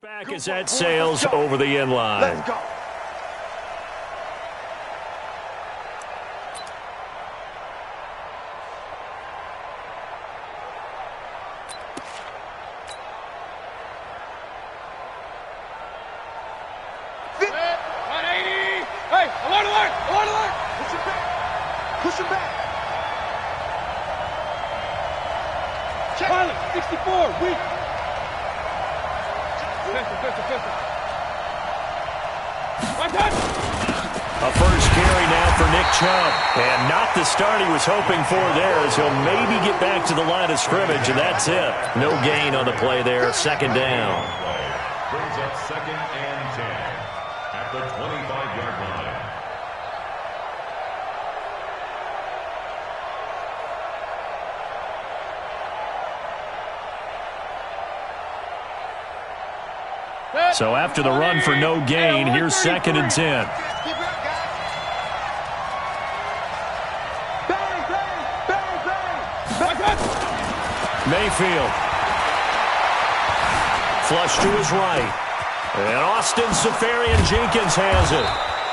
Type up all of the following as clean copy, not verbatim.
Back as that sails over the end line. Let's go. Hey, alert! Push him back. Push him back. Pilot, 64, weak. Pistol. My touch. A first carry now for Nick Chubb. And not the start he was hoping for there, as he'll maybe get back to the line of scrimmage, and that's it. No gain on the play there, second down. Brings up 2nd and 10 at the 25-yard line. So after the run for no gain, here's 2nd and 10. Mayfield. Flush to his right. And Austin Seferian-Jenkins has it.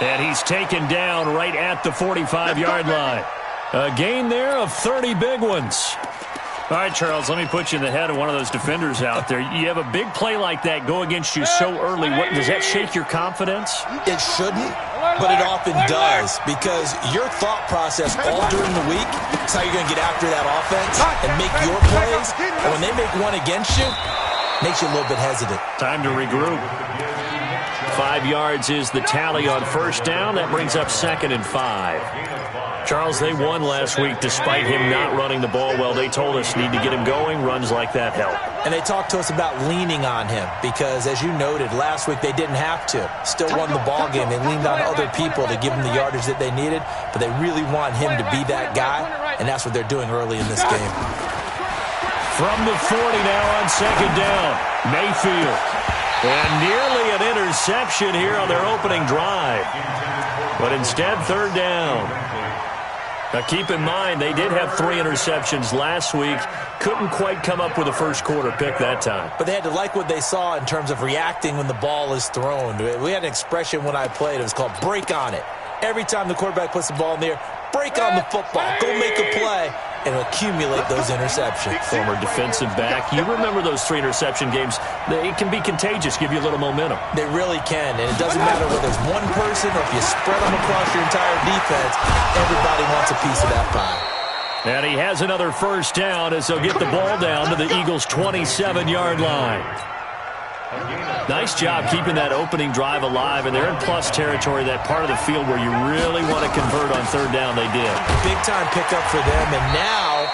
And he's taken down right at the 45-yard line. A gain there of 30 big ones. All right, Charles, let me put you in the head of one of those defenders out there. You have a big play like that go against you so early. Does that shake your confidence? It shouldn't, but it often does, because your thought process all during the week is how you're going to get after that offense and make your plays. And when they make one against you, it makes you a little bit hesitant. Time to regroup. 5 yards is the tally on first down. That brings up 2nd and 5. Charles, they won last week despite him not running the ball well. They told us need to get him going. Runs like that help. And they talked to us about leaning on him because, as you noted, last week they didn't have to. Still won the ball game. They leaned on other people to give them the yardage that they needed, but they really want him to be that guy, and that's what they're doing early in this game. From the 40 now on 2nd down, Mayfield. And nearly an interception here on their opening drive. But instead, 3rd down. Now, keep in mind, they did have 3 interceptions last week. Couldn't quite come up with a first-quarter pick that time. But they had to like what they saw in terms of reacting when the ball is thrown. We had an expression when I played. It was called break on it. Every time the quarterback puts the ball in the air, break on the football. Go make a play and accumulate those interceptions. Former defensive back. You remember those 3 interception games. It can be contagious, give you a little momentum. They really can, and it doesn't matter whether it's one person or if you spread them across your entire defense. Everybody wants a piece of that pie. And he has another first down as they'll get the ball down to the Eagles' 27-yard line. Nice job keeping that opening drive alive, and they're in plus territory, that part of the field where you really want to convert on 3rd down. They did. Big-time pickup for them, and now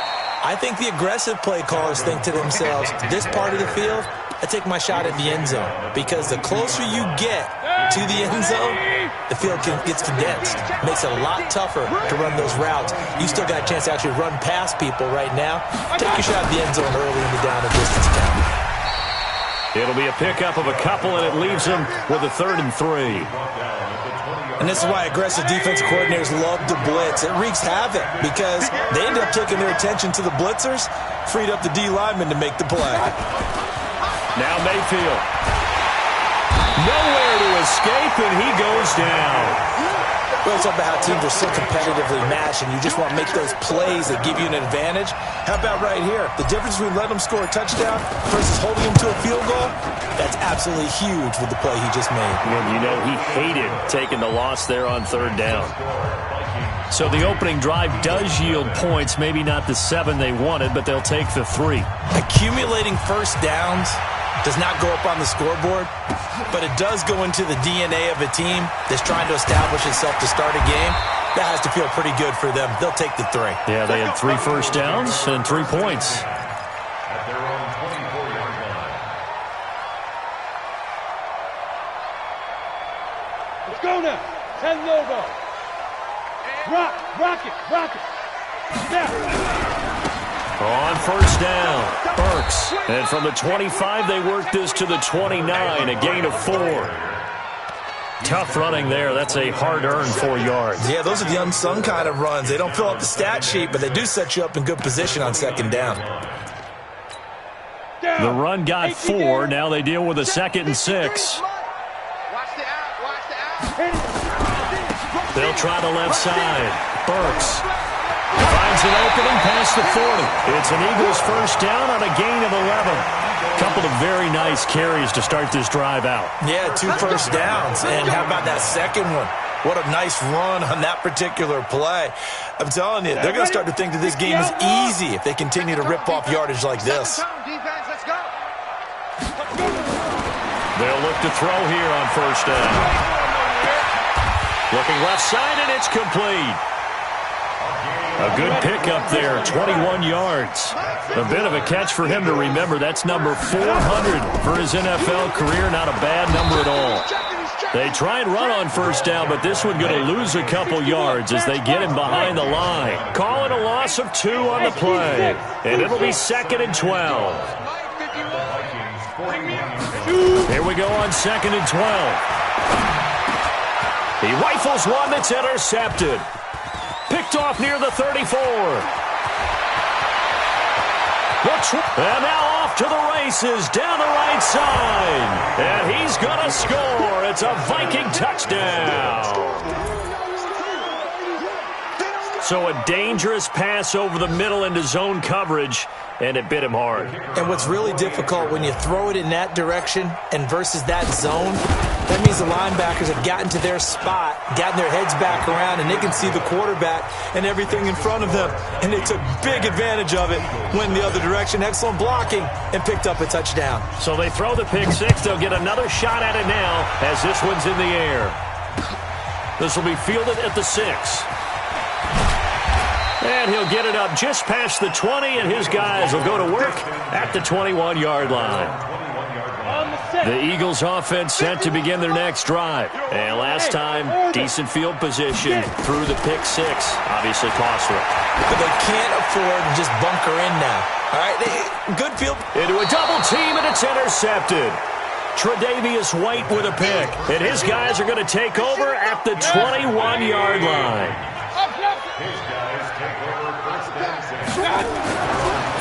I think the aggressive play callers think to themselves, this part of the field, I take my shot at the end zone, because the closer you get to the end zone, the field gets condensed. Makes it a lot tougher to run those routes. You still got a chance to actually run past people right now. Take your shot at the end zone early in the down and distance count. It'll be a pickup of a couple, and it leaves them with a 3rd and 3. And this is why aggressive defensive coordinators love to blitz. It wreaks havoc because they end up taking their attention to the blitzers, freed up the D lineman to make the play. Now Mayfield. Nowhere to escape, and he goes down. Well, it's about how teams are so competitively matched, and you just want to make those plays that give you an advantage. How about right here? The difference between letting them score a touchdown versus holding them to a field goal, that's absolutely huge with the play he just made. And you know, he hated taking the loss there on 3rd down. So the opening drive does yield points, maybe not the 7 they wanted, but they'll take the 3. Accumulating first downs does not go up on the scoreboard, but it does go into the DNA of a team that's trying to establish itself to start a game. That has to feel pretty good for them. They'll take the 3. Yeah, they had 3 first downs and 3 points. At their own 24-yard line. Let's go now. 10 logo. Rock it. Snap. On first down, Burks. And from the 25, they work this to the 29, a gain of 4. Tough running there. That's a hard-earned 4 yards. Yeah, those are the unsung kind of runs. They don't fill up the stat sheet, but they do set you up in good position on 2nd down. down. The run got 4. Now they deal with a 2nd and 6. Watch the out. Watch the out. They'll try the left side. Burks finds an opening past the 40. It's an Eagles first down on a gain of 11. Couple of very nice carries to start this drive out. Yeah, 2 first downs. And how about that second one? What a nice run on that particular play. I'm telling you, they're going to start to think that this game is easy if they continue to rip off yardage like this. Defense, let's go. They'll look to throw here on first down. Looking left side, and it's complete. A good pickup there, 21 yards. A bit of a catch for him to remember. That's number 400 for his NFL career. Not a bad number at all. They try and run on first down, but this one going to lose a couple yards as they get him behind the line. Call it a loss of 2 on the play, and it'll be 2nd and 12. Here we go on 2nd and 12. He rifles one that's intercepted. Picked off near the 34. And now off to the races down the right side. And he's going to score. It's a Viking touchdown. So a dangerous pass over the middle into zone coverage, and it bit him hard. And what's really difficult when you throw it in that direction and versus that zone, that means the linebackers have gotten to their spot, gotten their heads back around, and they can see the quarterback and everything in front of them. And they took big advantage of it, went the other direction, excellent blocking, and picked up a touchdown. So they throw the pick six. They'll get another shot at it now as this one's in the air. This will be fielded at the 6. And he'll get it up just past the 20, and his guys will go to work at the 21-yard line. The Eagles offense set to begin their next drive. And last time, decent field position through the pick 6. Obviously costly. But they can't afford to just bunker in now. All right, good field. Into a double team, and it's intercepted. Tre'Davious White with a pick. And his guys are going to take over at the 21-yard line.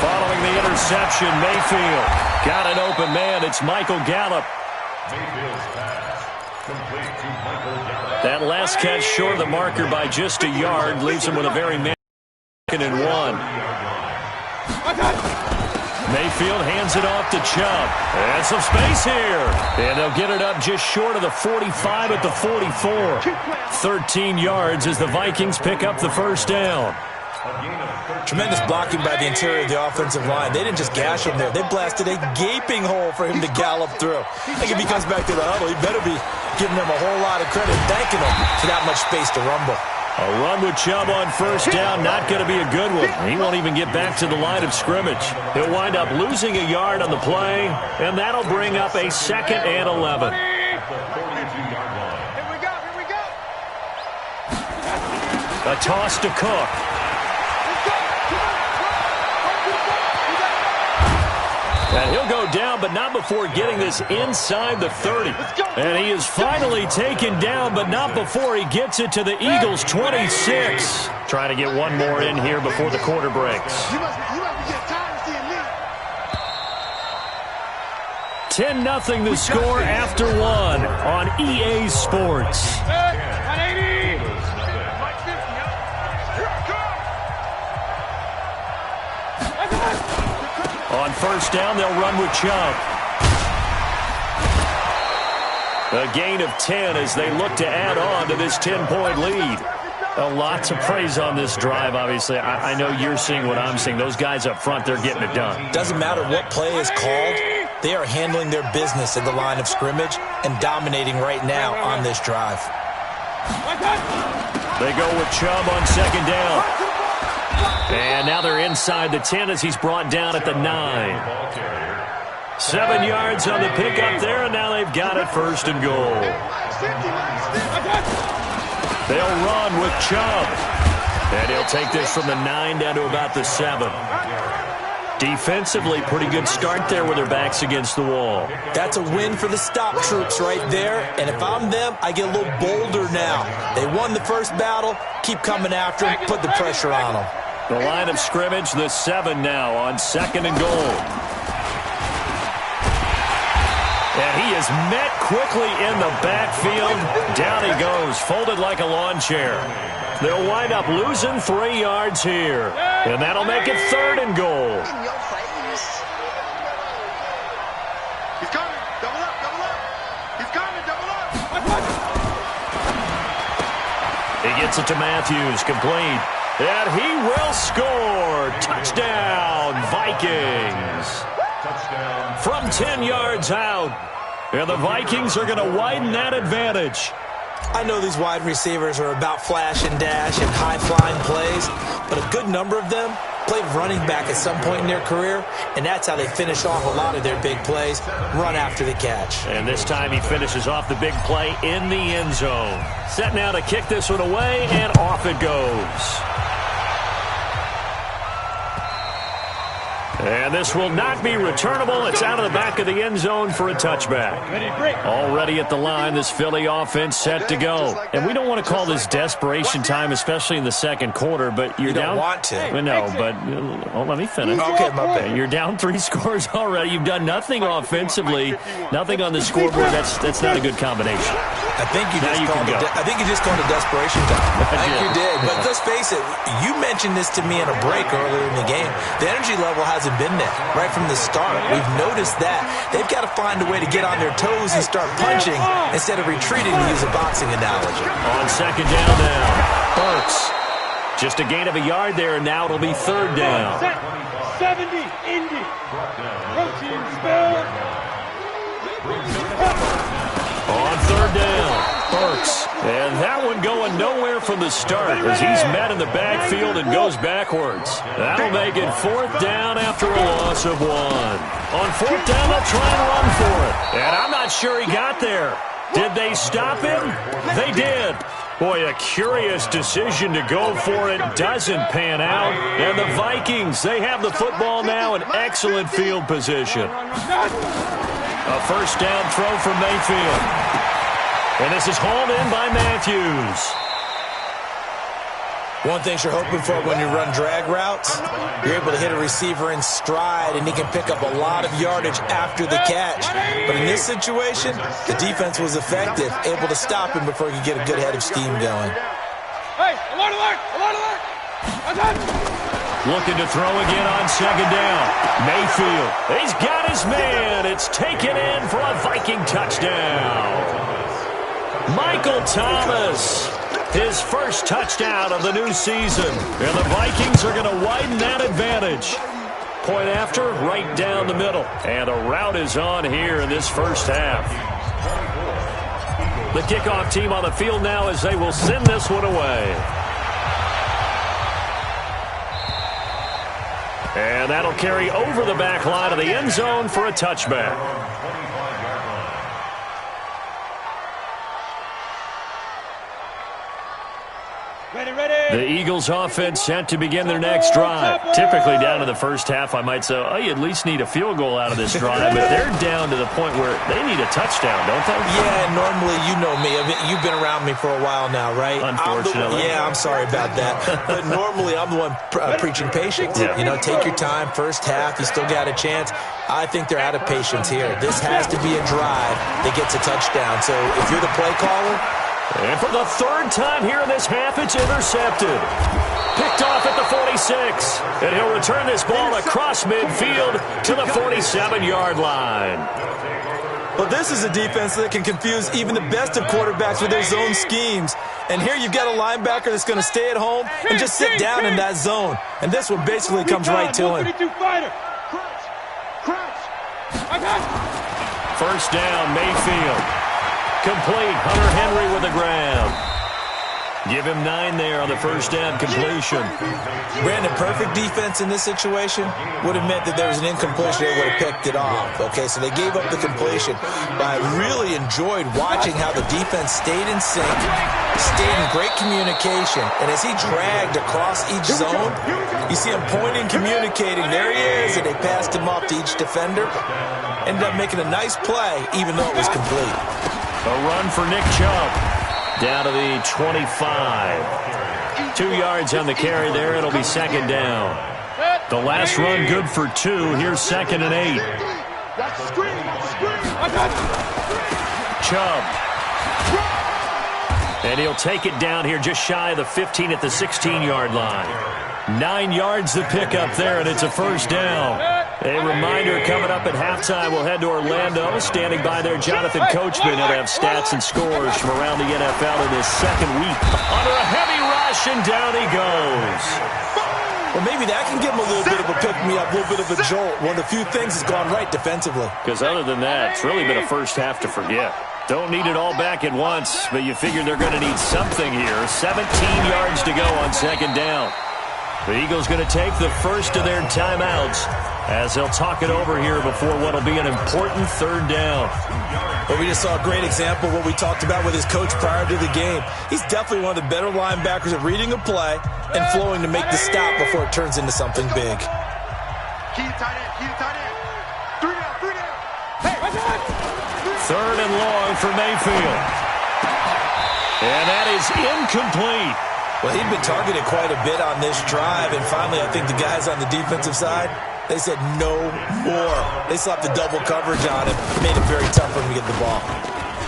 Following the interception, Mayfield got an open man. It's Michael Gallup. That last catch short of the marker by just a yard leaves him with a very second and 1. Mayfield hands it off to Chubb. And some space here. And they'll get it up just short of the 45 at the 44. 13 yards as the Vikings pick up the first down. Tremendous blocking by the interior of the offensive line. They didn't just gash him there. They blasted a gaping hole for him to gallop through. I think if he comes back to the huddle, he better be giving them a whole lot of credit, thanking them for that much space to rumble. A run with Chubb on first down, not going to be a good one. He won't even get back to the line of scrimmage. He'll wind up losing a yard on the play, and that'll bring up a 2nd and 11. Here we go. A toss to Cook. And he'll go down, but not before getting this inside the 30. And he is finally taken down, but not before he gets it to the Eagles' 26. Trying to get one more in here before the quarter breaks. 10-0 the score after 1 on EA Sports. 180. On first down, they'll run with Chubb. A gain of 10 as they look to add on to this 10-point lead. A lot to praise on this drive, obviously. I know you're seeing what I'm seeing. Those guys up front, they're getting it done. Doesn't matter what play is called. They are handling their business at the line of scrimmage and dominating right now on this drive. They go with Chubb on second down. And now they're inside the 10 as he's brought down at the 9. 7 yards on the pickup there, and now they've got it first and goal. They'll run with Chubb. And he'll take this from the 9 down to about the 7. Defensively, pretty good start there with their backs against the wall. That's a win for the stop troops right there. And if I'm them, I get a little bolder now. They won the first battle. Keep coming after them. Put the pressure on them. The line of scrimmage, the 7 now on second and goal. And he is met quickly in the backfield. Down he goes, folded like a lawn chair. They'll wind up losing 3 yards here. And that'll make it 3rd and goal. In your face. He's coming. Double up, double up. He's coming, double up. He gets it to Matthews, complete. And he will score. Touchdown, Vikings. Touchdown. From 10 yards out. And the Vikings are going to widen that advantage. I know these wide receivers are about flash and dash and high-flying plays, but a good number of them played running back at some point in their career, and that's how they finish off a lot of their big plays, run after the catch. And this time he finishes off the big play in the end zone. Set now to kick this one away, and off it goes. And this will not be returnable. It's out of the back of the end zone for a touchback. Already at the line, this Philly offense set to go. And we don't want to call this desperation time, especially in the second quarter, but you're down. You don't want to. No, but let me finish. Okay, my bad. You're down 3 scores already. You've done nothing offensively, nothing on the scoreboard. That's not a good combination. I think you just called it desperation time. I think you did. But let's face it, you mentioned this to me in a break earlier in the game. The energy level hasn't been there right from the start. We've noticed that. They've got to find a way to get on their toes and start punching instead of retreating, to use a boxing analogy. On second down now, Burks. Just a gain of a yard there, and now it'll be 3rd down. 70, Indy. Protein spill. On 3rd down, Burks. And that one going nowhere from the start as he's met in the backfield and goes backwards. That'll make it 4th down after a loss of 1. On 4th down, they'll try and run for it. And I'm not sure he got there. Did they stop him? They did. Boy, a curious decision to go for it. Doesn't pan out. And the Vikings, they have the football now in excellent field position. A 1st down throw from Mayfield. And this is hauled in by Matthews. One thing you're hoping for when you run drag routes, you're able to hit a receiver in stride, and he can pick up a lot of yardage after the catch. But in this situation, the defense was effective, able to stop him before he could get a good head of steam going. Hey, alert, alert, alert, alert. Looking to throw again on 2nd down. Mayfield, he's got his man. It's taken in for a Viking touchdown. Michael Thomas, his first touchdown of the new season. And the Vikings are going to widen that advantage. Point after, right down the middle. And the route is on here in this first half. The kickoff team on the field now as they will send this one away. And that'll carry over the back line of the end zone for a touchback. The Eagles offense set to begin their next drive. Typically down to the first half, I might say, oh, you at least need a field goal out of this drive. But they're down to the point where they need a touchdown, don't they? Yeah, normally, you know me. I mean, you've been around me for a while now, right? Unfortunately. I'm sorry about that. But normally, I'm the one preaching patience. Yeah. You know, take your time. First half, you still got a chance. I think they're out of patience here. This has to be a drive that gets a touchdown. So if you're the play caller, and for the 3rd time here in this half, it's intercepted. Picked off at the 46. And he'll return this ball across midfield to the 47-yard line. but this is a defense that can confuse even the best of quarterbacks with their zone schemes. And here you've got a linebacker that's going to stay at home and just sit down in that zone. And this one basically comes right to him. First down, Mayfield. Complete. Hunter Henry with the grab. Give him 9 there on the first down completion. Brandon, perfect defense in this situation would have meant that there was an incompletion. They would have picked it off. Okay, so they gave up the completion. But I really enjoyed watching how the defense stayed in sync, stayed in great communication. And as he dragged across each zone, you see him pointing, communicating. There he is, and they passed him off to each defender. Ended up making a nice play, even though it was complete. A run for Nick Chubb. Down to the 25. 2 yards on the carry there. It'll be second down. The last run good for 2. Here's 2nd and 8. Chubb. And he'll take it down here just shy of the 15 at the 16-yard line. 9 yards to pick up there, and it's a first down. A reminder coming up at halftime, we'll head to Orlando. Standing by there, Jonathan Coachman. He'll have stats and scores from around the NFL in his second week. Under a heavy rush, and down he goes. Well, maybe that can give him a little bit of a pick-me-up, a little bit of a jolt. One of the few things that's gone right defensively. Because other than that, it's really been a first half to forget. Don't need it all back at once, but you figure they're going to need something here. 17 yards to go on second down. The Eagles going to take the first of their timeouts as they'll talk it over here before what will be an important third down. Well, we just saw a great example of what we talked about with his coach prior to the game. He's definitely one of the better linebackers at reading a play and flowing to make the stop before it turns into something big. Key tight end, key tight end. 3 down. Hey, Third and long for Mayfield. And that is incomplete. Well, he'd been targeted quite a bit on this drive, and finally I think the guys on the defensive side, they said no more. They slapped the double coverage on him. It made it very tough for him to get the ball.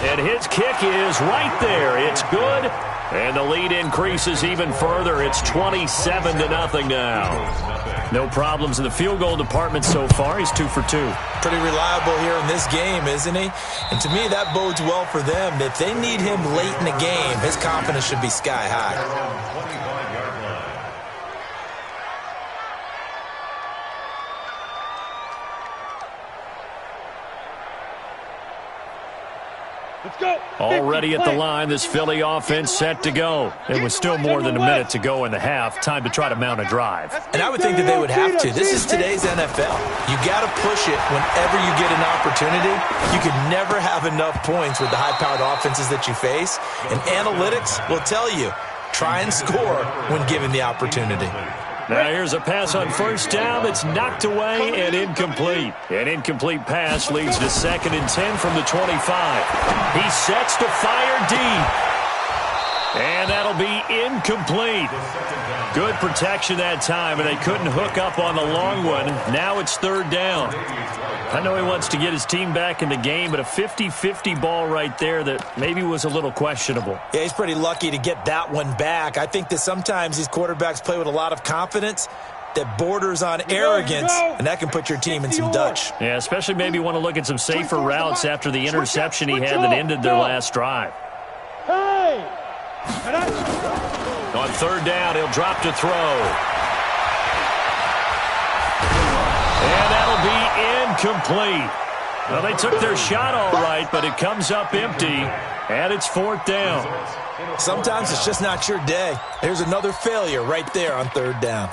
And his kick is right there. It's good. And the lead increases even further. It's 27-0 now. No problems in the field goal department so far. He's 2 for 2. Pretty reliable here in this game, isn't he? And to me, that bodes well for them. If they need him late in the game, his confidence should be sky high. Let's go. Already at the line, this Philly offense set to go. It was still more than a minute to go in the half. Time to try to mount a drive. And I would think that they would have to. This is today's NFL. You got to push it whenever you get an opportunity. You can never have enough points with the high-powered offenses that you face. And analytics will tell you, try and score when given the opportunity. Now here's a pass on first down that's knocked away and incomplete. An incomplete pass leads to 2nd and 10 from the 25. He sets to fire deep. And that'll be incomplete. Good protection that time, and they couldn't hook up on the long one. Now it's third down. I know he wants to get his team back in the game, but a 50-50 ball right there that maybe was a little questionable. Yeah, he's pretty lucky to get that one back. I think that sometimes these quarterbacks play with a lot of confidence that borders on arrogance, and that can put your team in some Dutch. Yeah, especially maybe want to look at some safer routes after the interception he had that ended their last drive. Hey! On third down, he'll drop to throw. And that'll be incomplete. Well, they took their shot all right, but it comes up empty, and it's fourth down. Sometimes it's just not your day. There's another failure right there on third down.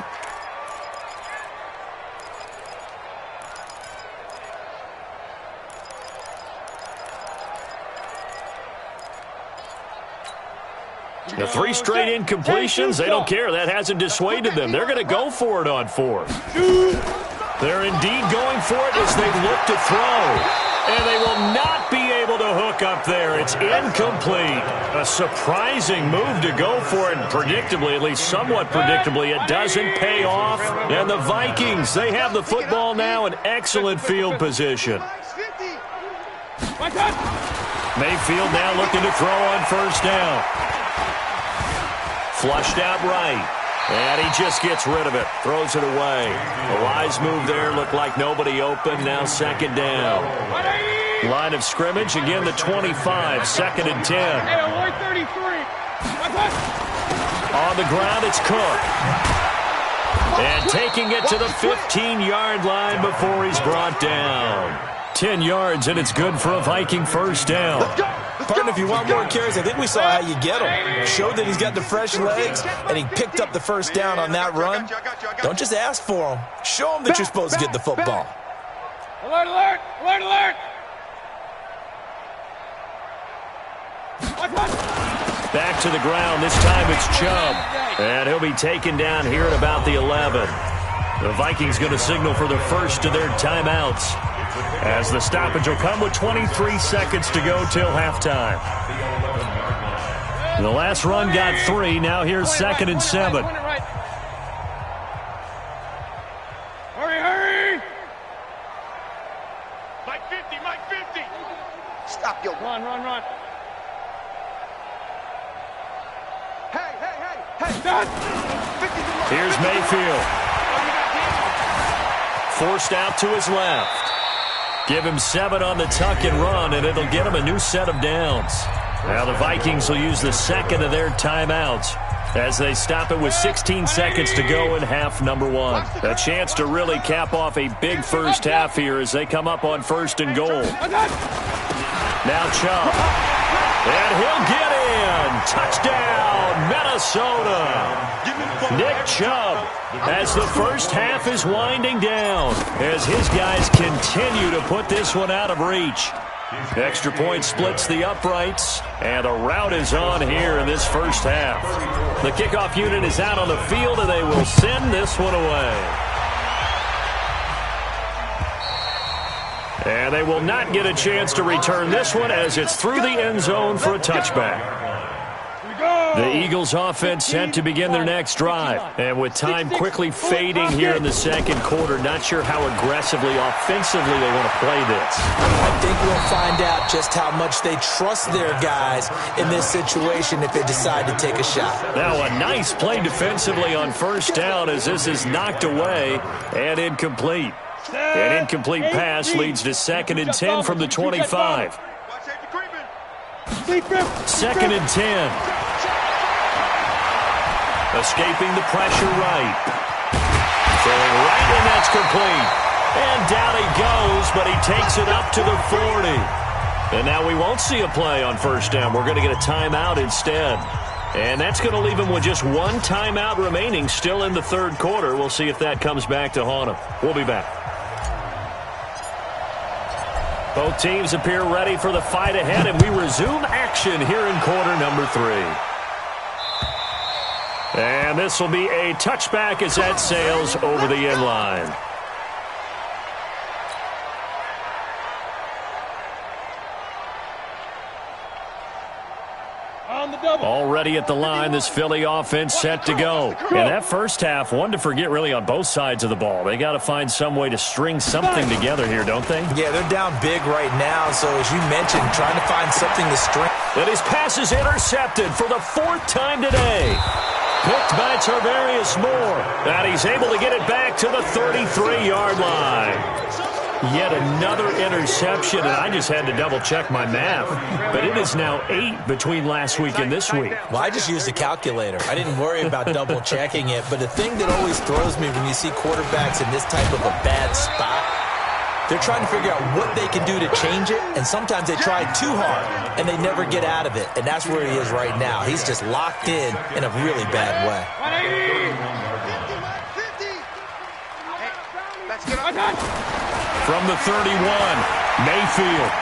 The 3 straight incompletions, they don't care. That hasn't dissuaded them. They're going to go for it on 4th. They're indeed going for it as they look to throw. And they will not be able to hook up there. It's incomplete. A surprising move to go for it. And predictably, at least somewhat predictably, it doesn't pay off. And the Vikings, they have the football now in excellent field position. Mayfield now looking to throw on first down. Flushed out right. And he just gets rid of it. Throws it away. A wise move there. Looked like nobody open. Now second down. Line of scrimmage. Again, the 25. 2nd and 10. Hey, 133. On the ground, it's Cook. And taking it to the 15-yard line before he's brought down. 10 yards, and it's good for a Viking first down. Partner, if you want more carries, I think we saw how you get him. Showed that he's got the fresh legs, and he picked up the first down on that run. Don't just ask for him. Show him that you're supposed to get the football. Alert, alert! Alert, alert! Back to the ground. This time it's Chubb. And he'll be taken down here at about the 11. The Vikings going to signal for the first of their timeouts, as the stoppage will come with 23 seconds to go till halftime. The last run got 3. Now here's 2nd and 7. Hurry, hurry! Mike 50, Mike 50. Yo. Run. Hey. Done. Here's Mayfield. Forced out to his left. Give him 7 on the tuck and run, and it'll get him a new set of downs. Now the Vikings will use the second of their timeouts as they stop it with 16 seconds to go in half number 1. A chance to really cap off a big first half here as they come up on 1st and goal. Now Chubb. And he'll get in. Touchdown, Minnesota. Nick Chubb as the first half is winding down as his guys continue to put this one out of reach. Extra point splits the uprights, and a rout is on here in this first half. The kickoff unit is out on the field, and they will send this one away. And they will not get a chance to return this one as it's through the end zone for a touchback. The Eagles offense set to begin their next drive. And with time quickly fading here in the second quarter, not sure how aggressively, offensively they want to play this. I think we'll find out just how much they trust their guys in this situation if they decide to take a shot. Now a nice play defensively on first down as this is knocked away and incomplete. An incomplete pass leads to 2nd and 10 from the 25. 2nd and 10. Escaping the pressure right. Throwing right, and that's complete. And down he goes, but he takes it up to the 40. And now we won't see a play on first down. We're going to get a timeout instead. And that's going to leave him with just 1 timeout remaining still in the third quarter. We'll see if that comes back to haunt him. We'll be back. Both teams appear ready for the fight ahead, and we resume action here in quarter number 3. And this will be a touchback as that sails over the end line. Already at the line, this Philly offense set to go. And that first half, one to forget really on both sides of the ball. They got to find some way to string something together here, don't they? Yeah, they're down big right now, so as you mentioned, trying to find something to string. And his pass is intercepted for the 4th time today. Picked by Tarvarius Moore. And he's able to get it back to the 33-yard line. Yet another interception, and I just had to double-check my math. But it is now 8 between last week and this week. Well, I just used a calculator. I didn't worry about double-checking it. But the thing that always throws me when you see quarterbacks in this type of a bad spot, they're trying to figure out what they can do to change it, and sometimes they try too hard, and they never get out of it. And that's where he is right now. He's just locked in a really bad way. 180. From the 31, Mayfield.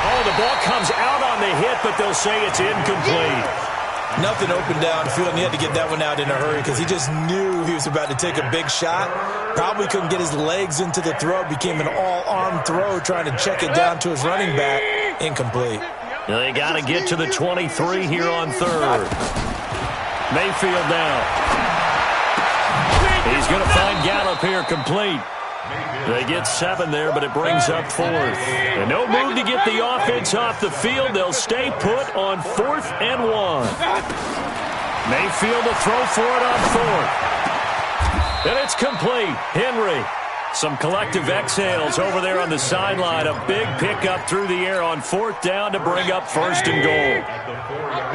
Oh, the ball comes out on the hit, but they'll say it's incomplete. Nothing open downfield, and he had to get that one out in a hurry because he just knew he was about to take a big shot. Probably couldn't get his legs into the throw. Became an all-arm throw trying to check it down to his running back. Incomplete. They got to get to the 23 here on 3rd. Mayfield now. He's going to find Gallup here complete. They get 7 there, but it brings up 4th. And no move to get the offense off the field. They'll stay put on 4th and 1. Mayfield to throw for it on 4th. And it's complete. Henry. Some collective exhales over there on the sideline. A big pickup through the air on 4th down to bring up 1st and goal.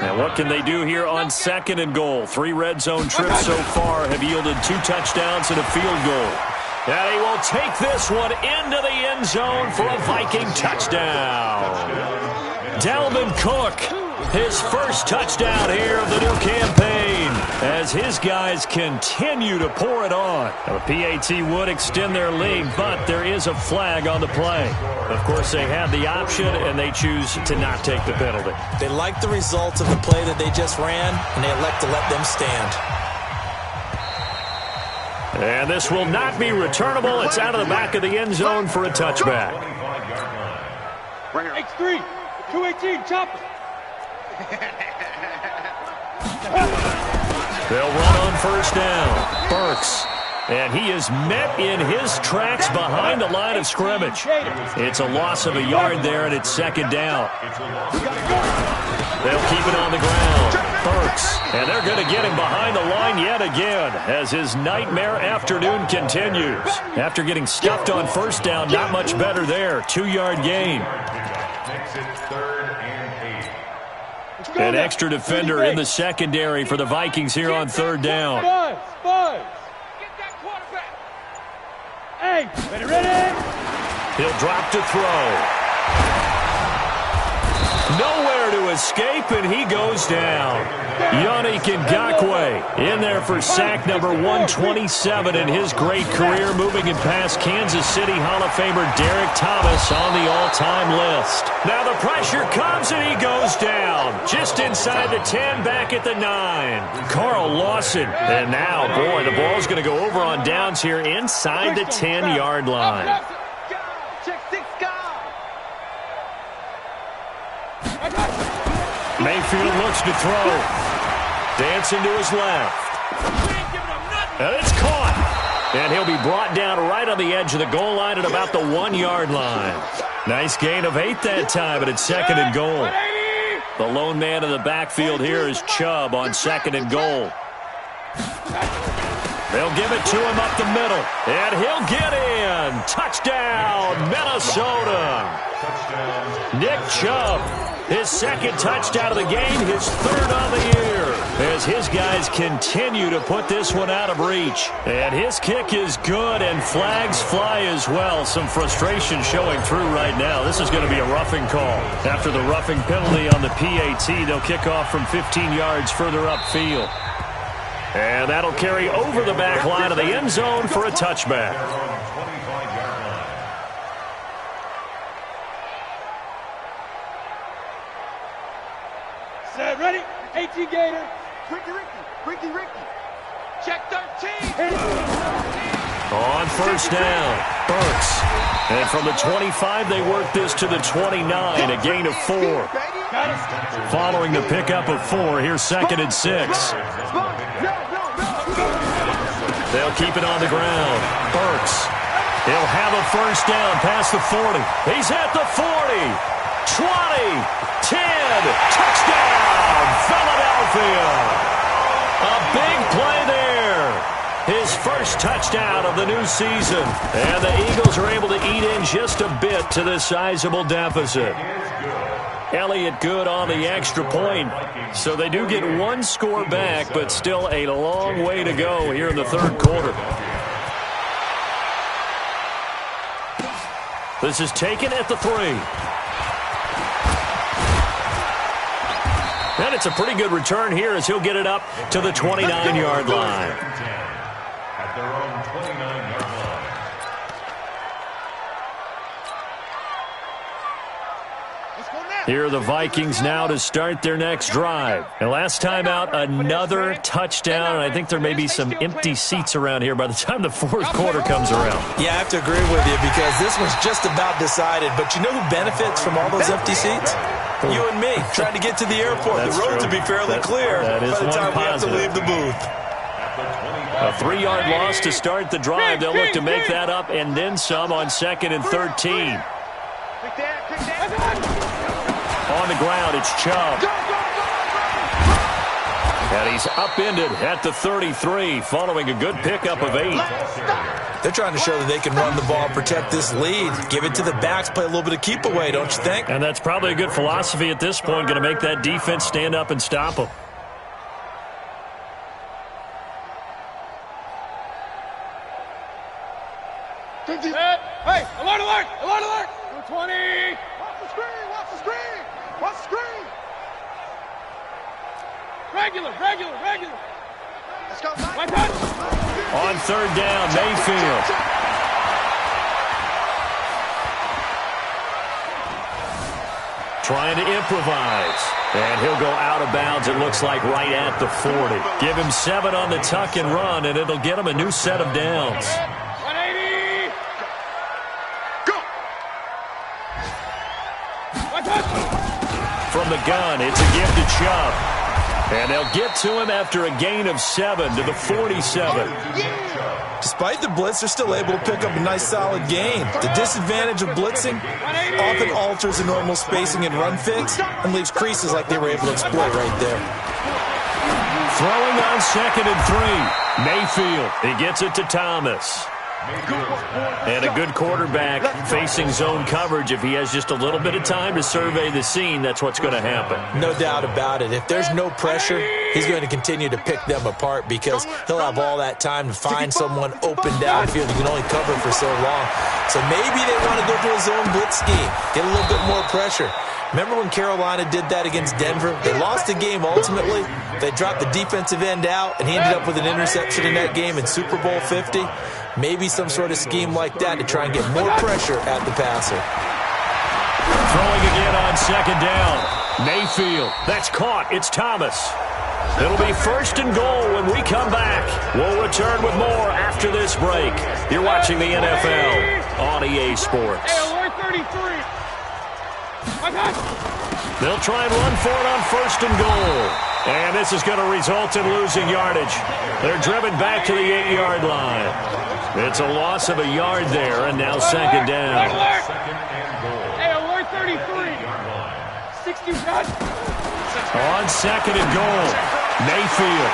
Now what can they do here on 2nd and goal? 3 red zone trips so far have yielded 2 touchdowns and a field goal. And he will take this one into the end zone for a Viking touchdown. Dalvin Cook, his first touchdown here of the new campaign as his guys continue to pour it on. Now, the PAT would extend their lead, but there is a flag on the play. Of course, they have the option, and they choose to not take the penalty. They like the results of the play that they just ran, and they elect to let them stand. And this will not be returnable. It's out of the back of the end zone for a touchback. X3, 218, chopper. They'll run on first down. Burks And he is met in his tracks behind the line of scrimmage. It's a loss of a yard there, and it's second down. They'll keep it on the ground. Burks. And they're going to get him behind the line yet again as his nightmare afternoon continues. After getting stuffed on first down, not much better there. 2-yard gain. Makes it 3rd and 8. An extra defender in the secondary for the Vikings here on 3rd down. Buzz. Hey, ready? He'll drop to throw. Nowhere to escape, and he goes down. Yannick Ngakoue in there for sack number 127 in his great career, moving it past Kansas City Hall of Famer Derek Thomas on the all-time list. Now the pressure comes, and he goes down. Just inside the 10, back at the 9. Carl Lawson. And now, boy, the ball's going to go over on downs here inside the 10-yard line. Mayfield looks to throw. Dancing to his left. And it's caught. And he'll be brought down right on the edge of the goal line at about the 1-yard line. Nice gain of 8 that time, but it's 2nd and goal. The lone man in the backfield here is Chubb on 2nd and goal. They'll give it to him up the middle. And he'll get in. Touchdown, Minnesota. Nick Chubb. His 2nd touchdown of the game, his 3rd on the year, as his guys continue to put this one out of reach. And his kick is good, and flags fly as well. Some frustration showing through right now. This is going to be a roughing call. After the roughing penalty on the PAT, they'll kick off from 15 yards further upfield. And that'll carry over the back line of the end zone for a touchback. Set, ready? 18 Gator. Ricky. Check 13. On first down, Burks. And from the 25, they work this to the 29, a gain of 4. Following the pickup of 4, here's 2nd and 6. They'll keep it on the ground. Burks. He'll have a first down past the 40. He's at the 40. 20, 10, touchdown, Philadelphia. A big play there. His first touchdown of the new season. And the Eagles are able to eat in just a bit to this sizable deficit. Elliott good on the extra point. So they do get 1 score back, but still a long way to go here in the 3rd quarter. This is taken at the 3. And it's a pretty good return here as he'll get it up to the 29-yard line. At their own 29-yard line. Here are the Vikings now to start their next drive. And last time out, another touchdown. And I think there may be some empty seats around here by the time the 4th quarter comes around. Yeah, I have to agree with you because this one's just about decided. But you know who benefits from all those empty seats? You and me, trying to get to the airport. That's the road true. to be fairly clear that is by the time we have to positive. leave the booth. A 3-yard loss to start the drive. They'll look to make that up and then some on 2nd and 13. On the ground, it's Chubb. And he's upended at the 33 following a good pickup of 8. They're trying to show that they can run the ball, protect this lead, give it to the backs, play a little bit of keep away, don't you think? And that's probably a good philosophy at this point, going to make that defense stand up and stop them. Hey, alert! 220. Watch the screen. Regular. Let's go, My touch. On 3rd down, Mayfield. Trying to improvise. And he'll go out of bounds, it looks like, right at the 40. Give him 7 on the tuck and run, and it'll get him a new set of downs. 180. Go. My touch. From the gun, it's a gift to Chubb. And they'll get to him after a gain of 7 to the 47. Despite the blitz, they're still able to pick up a nice, solid gain. The disadvantage of blitzing often alters the normal spacing and run fits and leaves creases like they were able to exploit right there. Throwing on 2nd and 3. Mayfield. He gets it to Thomas. And a good quarterback facing zone coverage. If he has just a little bit of time to survey the scene, that's what's going to happen. No doubt about it. If there's no pressure, he's going to continue to pick them apart because he'll have all that time to find someone open downfield. He can only cover for so long. So maybe they want to go to a zone blitz scheme, get a little bit more pressure. Remember when Carolina did that against Denver? They lost the game ultimately. They dropped the defensive end out, and he ended up with an interception in that game in Super Bowl 50. Maybe some sort of scheme like that to try and get more pressure at the passer. Throwing again on 2nd down. Mayfield. That's caught. It's Thomas. It'll be 1st and goal when we come back. We'll return with more after this break. You're watching the NFL on EA Sports. Hey, alert 33. They'll try and run for it on 1st and goal. And this is going to result in losing yardage. They're driven back to the 8-yard line. It's a loss of a yard there, and now 2nd down. Alert. Hey, alert 33. 60 On 2nd and goal, Mayfield.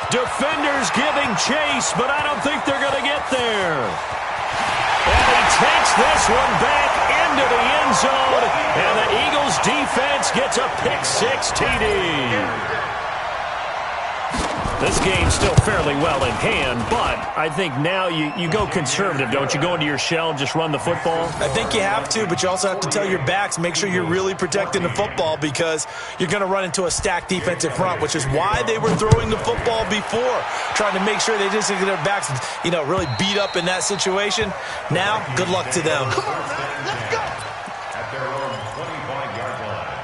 Defenders giving chase, but I don't think they're going to get there. And he takes this one back into the end zone, and the Eagles defense gets a pick-6 TD. This game's still fairly well in hand, but I think now you go conservative, don't you? Go into your shell and just run the football? I think you have to, but you also have to tell your backs, make sure you're really protecting the football because you're going to run into a stacked defensive front, which is why they were throwing the football before, trying to make sure they just get their backs, really beat up in that situation. Now, good luck to them. Come on, son. Let's go. At their own 25-yard line.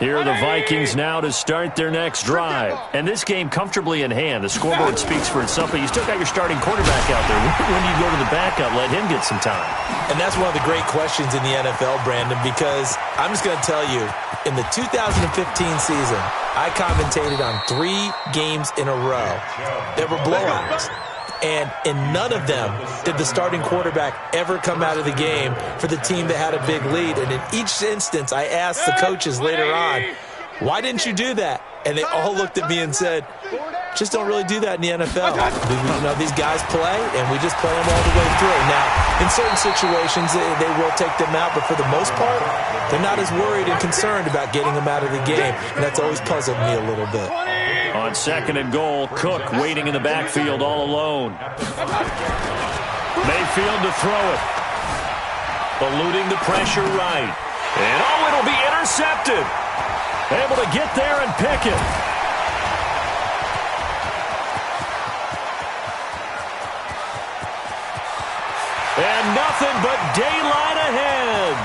Here are the Vikings now to start their next drive. And this game comfortably in hand. The scoreboard speaks for itself, but you still got your starting quarterback out there. When you go to the backup, let him get some time. And that's one of the great questions in the NFL, Brandon, because I'm just going to tell you, in the 2015 season, I commentated on 3 games in a row. They were blowouts. And in none of them did the starting quarterback ever come out of the game for the team that had a big lead. And in each instance, I asked the coaches later on, why didn't you do that? And they all looked at me and said, just don't really do that in the NFL. These guys play, and we just play them all the way through. Now, in certain situations, they will take them out, but for the most part, they're not as worried and concerned about getting them out of the game. And that's always puzzled me a little bit. On 2nd and goal, Cook waiting in the backfield all alone. Mayfield to throw it. Eluding the pressure right. And it'll be intercepted. Able to get there and pick it. And nothing but daylight ahead.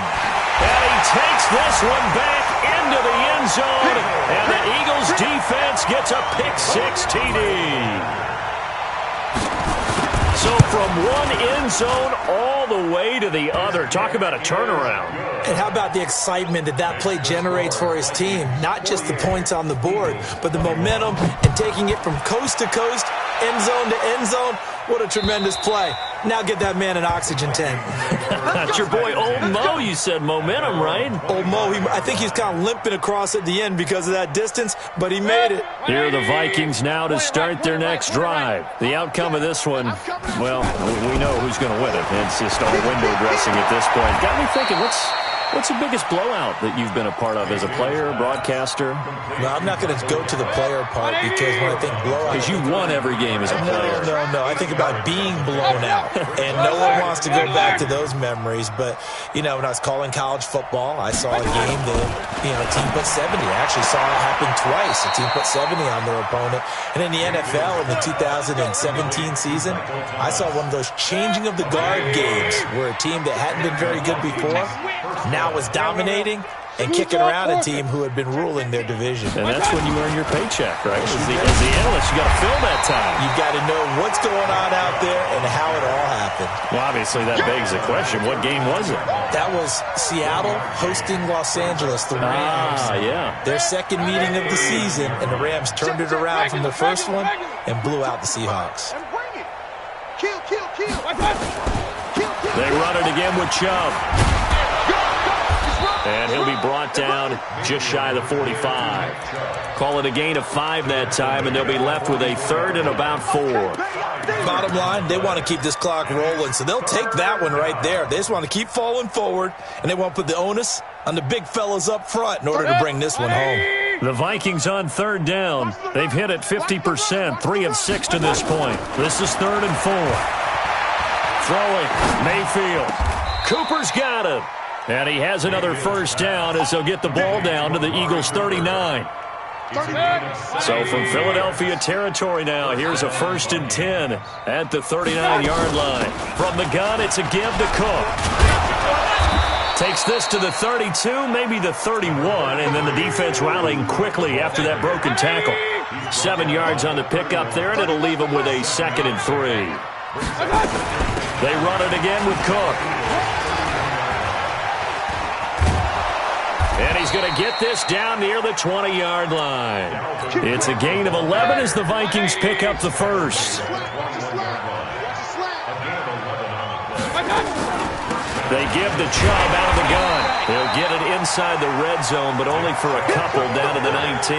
And he takes this one back into the end zone. And the Eagles defense gets a pick-6 TD. So from one end zone all the way to the other. Talk about a turnaround. And how about the excitement that play generates for his team? Not just the points on the board, but the momentum and taking it from coast to coast, end zone to end zone. What a tremendous play. Now get that man an oxygen tank. That's your boy Old Mo. You said momentum, right? Old Mo, I think he's kind of limping across at the end because of that distance, but he made it. Here are the Vikings now to start their next drive. The outcome of this one, well, we know who's going to win it. It's just all window dressing at this point. Got me thinking, what's the biggest blowout that you've been a part of as a player, broadcaster? No, I'm not going to go to the player part because when I think blowout... Because you won every game as a player. No. I think about being blown out. And no one wants to go back to those memories. But, when I was calling college football, I saw a game that, a team put 70. I actually saw it happen twice. A team put 70 on their opponent. And in the NFL, in the 2017 season, I saw one of those changing of the guard games where a team that hadn't been very good before now was dominating, and kicking around a team who had been ruling their division. And that's when you earn your paycheck, right? As the analyst, you got to fill that time. You've got to know what's going on out there and how it all happened. Well, obviously, that begs the question, what game was it? That was Seattle hosting Los Angeles, the Rams. Yeah. Their second meeting of the season, and the Rams turned it around from the first one and blew out the Seahawks. Kill. They run it again with Chubb. And he'll be brought down just shy of the 45. Call it a gain of 5 that time, and they'll be left with a third and about 4. Bottom line, they want to keep this clock rolling, so they'll take that one right there. They just want to keep falling forward, and they want to put the onus on the big fellas up front in order to bring this one home. The Vikings on third down. They've hit it 50%, 3 of 6 to this point. This is 3rd and 4. Throwing, Mayfield. Cooper's got it. And he has another first down as they'll get the ball down to the Eagles' 39. So from Philadelphia territory now, here's a 1st and 10 at the 39-yard line. From the gun, it's a give to Cook. Takes this to the 32, maybe the 31, and then the defense rallying quickly after that broken tackle. 7 yards on the pickup there, and it'll leave them with a 2nd and 3. They run it again with Cook. And he's going to get this down near the 20-yard line. It's a gain of 11 as the Vikings pick up the first. They give the Chubb out of the gun. He'll get it inside the red zone, but only for a couple down to the 19.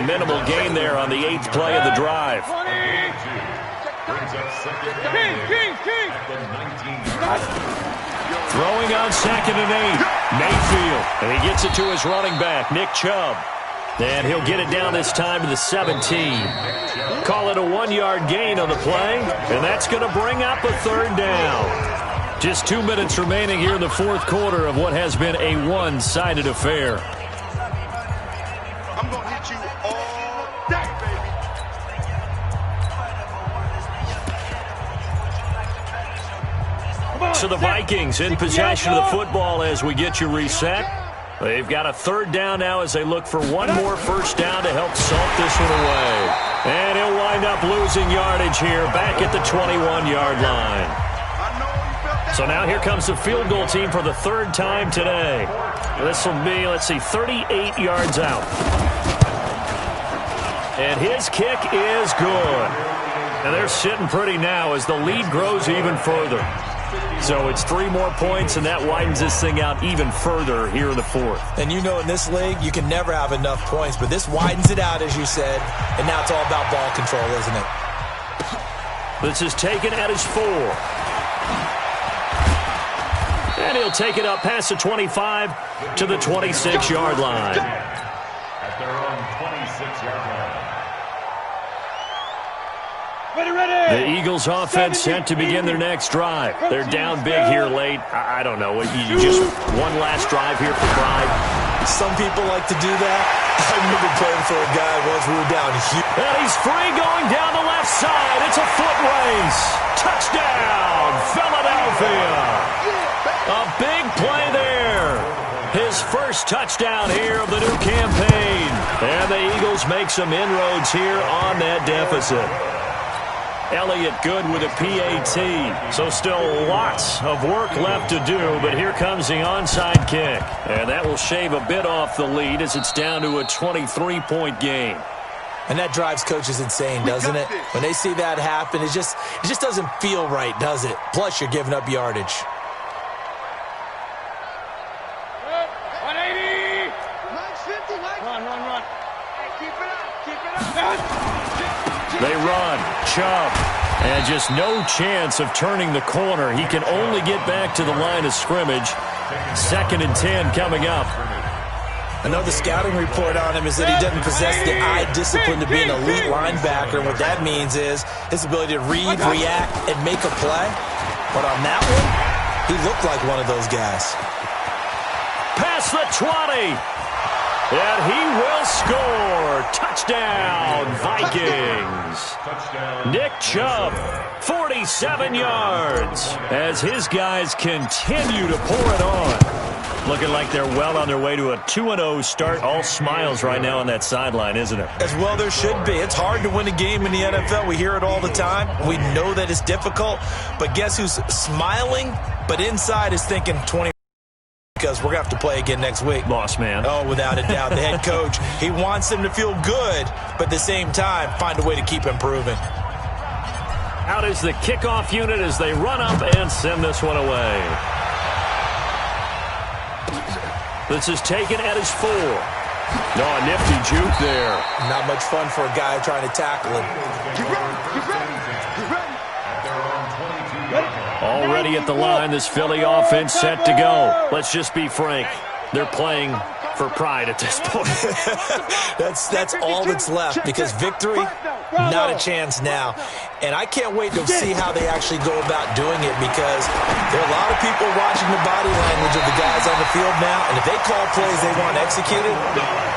A minimal gain there on the 8th play of the drive. Throwing on 2nd and 8. Mayfield. And he gets it to his running back, Nick Chubb. And he'll get it down this time to the 17. Call it a 1-yard gain on the play. And that's going to bring up a 3rd down. Just 2 minutes remaining here in the 4th quarter of what has been a one-sided affair. I'm going to hit you all day, baby. So the Vikings in possession of the football as we get you reset. They've got a 3rd down now as they look for one more first down to help salt this one away. And he'll wind up losing yardage here back at the 21-yard line. So now here comes the field goal team for the 3rd time today. This will be, 38 yards out. And his kick is good. And they're sitting pretty now as the lead grows even further. So it's 3 more points, and that widens this thing out even further here in the 4th. And you know in this league, you can never have enough points, but this widens it out, as you said, and now it's all about ball control, isn't it? This is taken at his 4. And he'll take it up past the 25 to the 26-yard line. At their own 26-yard line. The Eagles offense set to begin their next drive. They're down big here late. I don't know. You just one last drive here for pride. Some people like to do that. I remember playing for a guy once we were down here. And he's free going down the left side. It's a foot race. Touchdown, Philadelphia. A big play there. His first touchdown here of the new campaign. And the Eagles make some inroads here on that deficit. Elliott good with a PAT. So still lots of work left to do, but here comes the onside kick. And that will shave a bit off the lead as it's down to a 23-point game. And that drives coaches insane, doesn't it? When they see that happen, it just doesn't feel right, does it? Plus, you're giving up yardage. 180! Run. Hey, keep it up. They run. Chubb. And just no chance of turning the corner. He can only get back to the line of scrimmage. 2nd and 10 coming up. Another scouting report on him is that he doesn't possess the eye discipline to be an elite linebacker. And what that means is his ability to read, react, and make a play. But on that one, he looked like one of those guys. Past the 20. And he will score. Touchdown, Vikings. Touchdown, Nick Chubb, 47 yards, as his guys continue to pour it on. Looking like they're well on their way to a 2-0 start. All smiles right now on that sideline, isn't it? As well there should be. It's hard to win a game in the NFL. We hear it all the time. We know that it's difficult. But guess who's smiling, but inside is thinking 20 because we're going to have to play again next week. Boss man. Oh, without a doubt. The head coach, he wants them to feel good, but at the same time, find a way to keep improving. Out is the kickoff unit as they run up and send this one away. This is taken at his 4. No, a nifty juke there. Not much fun for a guy trying to tackle him. Already at the line, this Philly offense set to go. Let's just be frank. They're playing for pride at this point. That's all that's left, because victory, not a chance now. And I can't wait to see how they actually go about doing it, because there are a lot of people watching the body language of the guys on the field now, and if they call plays they want executed,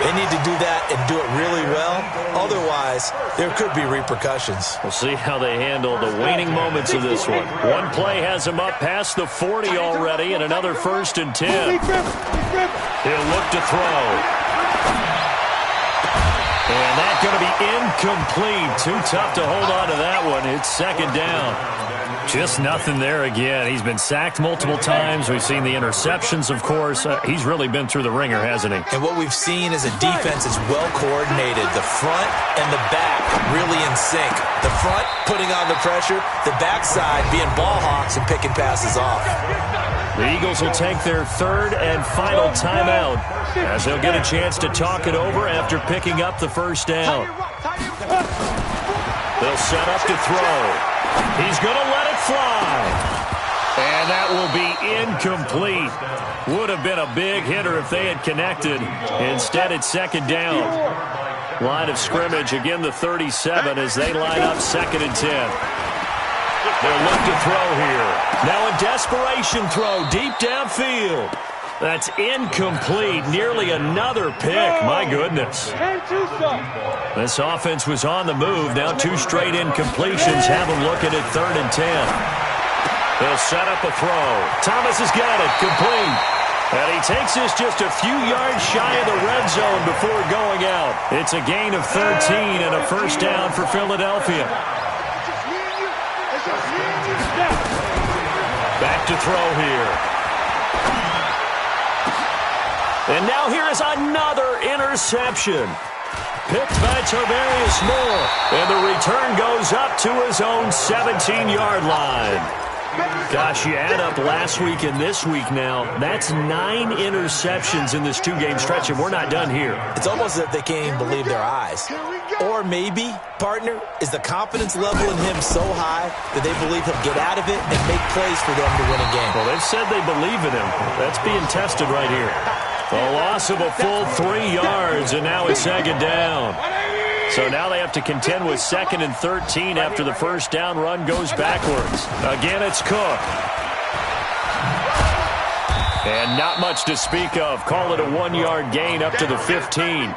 they need to do that and do it really well. Otherwise, there could be repercussions. We'll see how they handle the waning moments of this one. One play has them up past the 40 already, and another 1st and 10. He'll look to throw. And that's going to be incomplete. Too tough to hold on to that one. It's 2nd down. Just nothing there again. He's been sacked multiple times. We've seen the interceptions, of course. He's really been through the ringer, hasn't he? And what we've seen is a defense that's well coordinated. The front and the back really in sync. The front putting on the pressure. The backside being ball hawks and picking passes off. The Eagles will take their 3rd and final timeout as they'll get a chance to talk it over after picking up the 1st down. They'll set up to throw. He's going to let it fly. And that will be incomplete. Would have been a big hitter if they had connected. Instead, it's 2nd down. Line of scrimmage, again the 37 as they line up 2nd and 10. They'll look to throw here. Now a desperation throw deep downfield. That's incomplete. Nearly another pick. My goodness. This offense was on the move. Now 2 straight incompletions have them looking at 3rd and 10. They'll set up a throw. Thomas has got it. Complete. And he takes this just a few yards shy of the red zone before going out. It's a gain of 13 and a 1st down for Philadelphia. Back to throw here. And now here is another interception. Picked by Tavarius Moore. And the return goes up to his own 17-yard line. Gosh, you add up last week and this week now, that's 9 interceptions in this 2-game stretch, and we're not done here. It's almost as if they can't even believe their eyes. Or maybe, partner, is the confidence level in him so high that they believe he'll get out of it and make plays for them to win a game. Well, they've said they believe in him. That's being tested right here. A loss of a full 3 yards, and now it's 2nd down. So now they have to contend with 2nd and 13 after the 1st down run goes backwards. Again, it's Cook. And not much to speak of. Call it a 1-yard gain up to the 15.